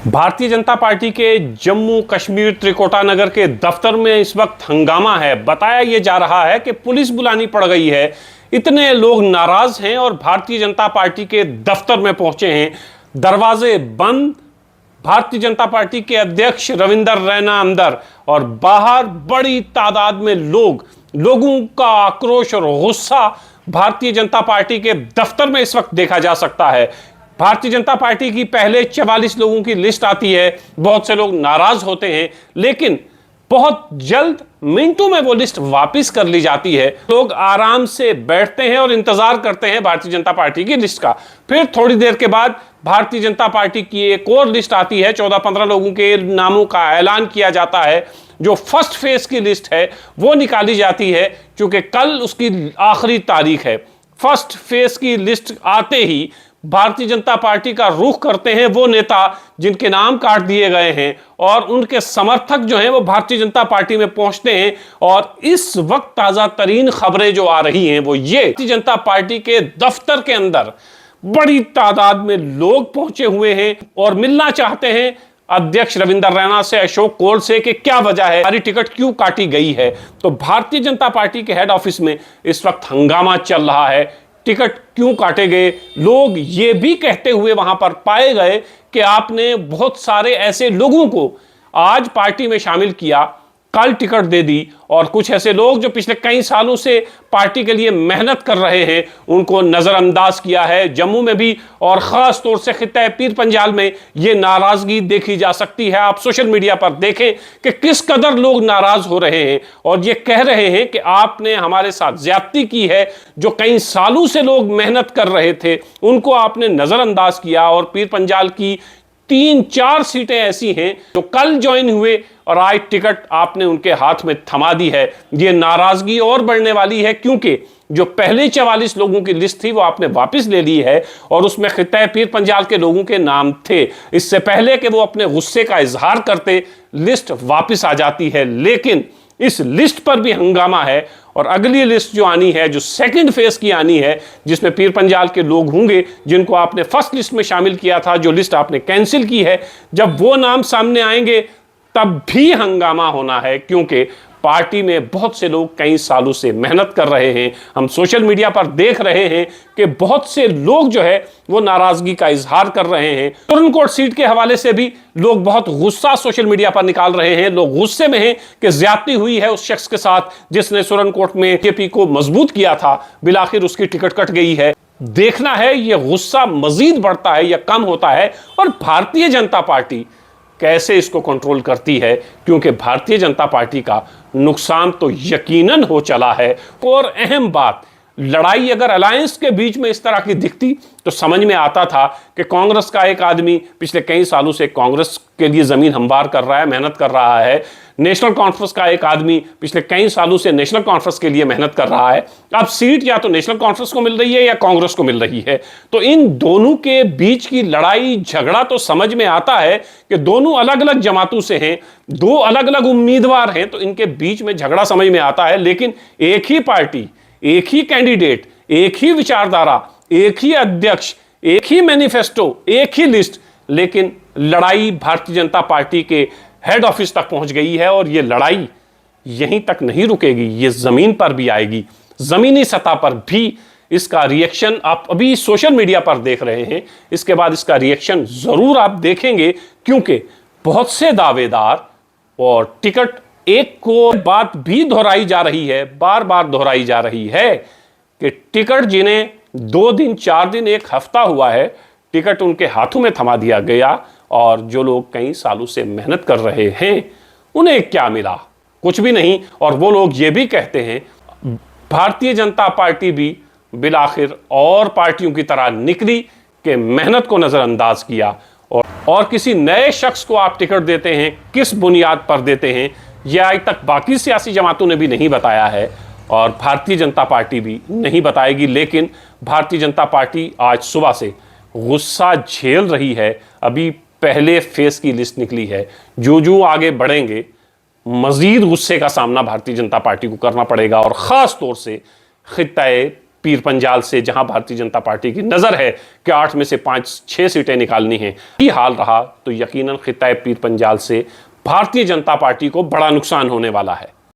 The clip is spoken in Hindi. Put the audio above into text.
भारतीय जनता पार्टी के जम्मू कश्मीर त्रिकोटा नगर के दफ्तर में इस वक्त हंगामा है। बताया यह जा रहा है कि पुलिस बुलानी पड़ गई है। इतने लोग नाराज हैं और भारतीय जनता पार्टी के दफ्तर में पहुंचे हैं, दरवाजे बंद। भारतीय जनता पार्टी के अध्यक्ष रविंदर रैना अंदर और बाहर बड़ी तादाद में लोगों का आक्रोश और गुस्सा भारतीय जनता पार्टी के दफ्तर में इस वक्त देखा जा सकता है। भारतीय जनता पार्टी की पहले 44 लोगों की लिस्ट आती है, बहुत से लोग नाराज होते हैं, लेकिन बहुत जल्द मिनटों में वो लिस्ट वापस कर ली जाती है। लोग आराम से बैठते हैं और इंतजार करते हैं भारतीय जनता पार्टी की लिस्ट का। फिर थोड़ी देर के बाद भारतीय जनता पार्टी की एक और लिस्ट आती है। 14-15 लोगों के नामों का ऐलान किया जाता है। जो फर्स्ट फेज की लिस्ट है वो निकाली जाती है, क्योंकि कल उसकी आखिरी तारीख है। फर्स्ट फेज की लिस्ट आते ही भारतीय जनता पार्टी का रुख करते हैं वो नेता जिनके नाम काट दिए गए हैं, और उनके समर्थक जो हैं वो भारतीय जनता पार्टी में पहुंचते हैं। और इस वक्त ताजा तरीन खबरें जो आ रही हैं वो ये, भारतीय जनता पार्टी के दफ्तर के अंदर बड़ी तादाद में लोग पहुंचे हुए हैं और मिलना चाहते हैं अध्यक्ष रविंदर रैना से, अशोक कोल से, कि क्या वजह है, हमारी टिकट क्यों काटी गई है। तो भारतीय जनता पार्टी के हेड ऑफिस में इस वक्त हंगामा चल रहा है। टिकट क्यों काटे गए? लोग ये भी कहते हुए वहां पर पाए गए कि आपने बहुत सारे ऐसे लोगों को आज पार्टी में शामिल किया, कल टिकट दे दी, और कुछ ऐसे लोग जो पिछले कई सालों से पार्टी के लिए मेहनत कर रहे हैं उनको नजरअंदाज किया है। जम्मू में भी और खास तौर से खित्ता पीर पंजाल में ये नाराजगी देखी जा सकती है। आप सोशल मीडिया पर देखें कि किस कदर लोग नाराज हो रहे हैं और ये कह रहे हैं कि आपने हमारे साथ ज्यादती की है। जो कई सालों से लोग मेहनत कर रहे थे उनको आपने नजरअंदाज किया, और पीर पंजाल की 3-4 सीटें ऐसी हैं जो कल ज्वाइन हुए और आज टिकट आपने उनके हाथ में थमा दी है। ये नाराजगी और बढ़ने वाली है, क्योंकि जो पहले 44 लोगों की लिस्ट थी वो आपने वापस ले ली है और उसमें खित्ता पीर पंजाल के लोगों के नाम थे। इससे पहले कि वो अपने गुस्से का इजहार करते, लिस्ट वापस आ जाती है। लेकिन इस लिस्ट पर भी हंगामा है, और अगली लिस्ट जो आनी है, जो सेकंड फेज की आनी है, जिसमें पीर पंजाल के लोग होंगे जिनको आपने फर्स्ट लिस्ट में शामिल किया था, जो लिस्ट आपने कैंसिल की है, जब वो नाम सामने आएंगे तब भी हंगामा होना है, क्योंकि पार्टी में बहुत से लोग कई सालों से मेहनत कर रहे हैं। हम सोशल मीडिया पर देख रहे हैं कि बहुत से लोग जो है वो नाराजगी का इजहार कर रहे हैं। सुरनकोट सीट के हवाले से भी लोग बहुत गुस्सा सोशल मीडिया पर निकाल रहे हैं। लोग गुस्से में हैं कि ज्यादती हुई है उस शख्स के साथ जिसने सुरनकोट में बीजेपी को मजबूत किया था, बिलाखिर उसकी टिकट कट गई है। देखना है ये गुस्सा मजीद बढ़ता है या कम होता है, और भारतीय जनता पार्टी कैसे इसको कंट्रोल करती है, क्योंकि भारतीय जनता पार्टी का नुकसान तो यकीनन हो चला है। और अहम बात, लड़ाई अगर अलायंस के बीच में इस तरह की दिखती तो समझ में आता था कि कांग्रेस का एक आदमी पिछले कई सालों से कांग्रेस के लिए जमीन हमवार कर रहा है, मेहनत कर रहा है। नेशनल कॉन्फ्रेंस का एक आदमी पिछले कई सालों से नेशनल कॉन्फ्रेंस के लिए मेहनत कर रहा है। अब सीट या तो नेशनल कॉन्फ्रेंस को मिल रही है या कांग्रेस को मिल रही है। तो इन दोनों के बीच की लड़ाई झगड़ा तो समझ में आता है कि दोनों अलग अलग जमातों से हैं, दो अलग अलग उम्मीदवार हैं, तो इनके बीच में झगड़ा समझ में आता है। लेकिन एक ही पार्टी, एक ही कैंडिडेट, एक ही विचारधारा, एक ही अध्यक्ष, एक ही मैनिफेस्टो, एक ही लिस्ट, लेकिन लड़ाई भारतीय जनता पार्टी के हेड ऑफिस तक पहुंच गई है। और यह लड़ाई यहीं तक नहीं रुकेगी, ये जमीन पर भी आएगी। जमीनी सतह पर भी इसका रिएक्शन आप अभी सोशल मीडिया पर देख रहे हैं, इसके बाद इसका रिएक्शन जरूर आप देखेंगे, क्योंकि बहुत से दावेदार, और टिकट एक को बात भी दोहराई जा रही है, बार बार दोहराई जा रही है कि टिकट जिन्हें 2 दिन 4 दिन 1 हफ्ता हुआ है, टिकट उनके हाथों में थमा दिया गया, और जो लोग कई सालों से मेहनत कर रहे हैं उन्हें क्या मिला? कुछ भी नहीं। और वो लोग ये भी कहते हैं भारतीय जनता पार्टी भी बिलाखिर और पार्टियों की तरह निकली कि मेहनत को नजरअंदाज किया, और किसी नए शख्स को आप टिकट देते हैं, किस बुनियाद पर देते हैं यह आज तक बाकी सियासी जमातों ने भी नहीं बताया है, और भारतीय जनता पार्टी भी नहीं बताएगी। लेकिन भारतीय जनता पार्टी आज सुबह से गुस्सा झेल रही है। अभी पहले फेज की लिस्ट निकली है, जो आगे बढ़ेंगे मजीद गुस्से का सामना भारतीय जनता पार्टी को करना पड़ेगा, और खास तौर से खित्ता पीर पंजाल से, जहां भारतीय जनता पार्टी की नजर है कि 8 में से 5-6 सीटें निकालनी है, ये हाल रहा तो यकीनन खित्ता पीर पंजाल से भारतीय जनता पार्टी को बड़ा नुकसान होने वाला है।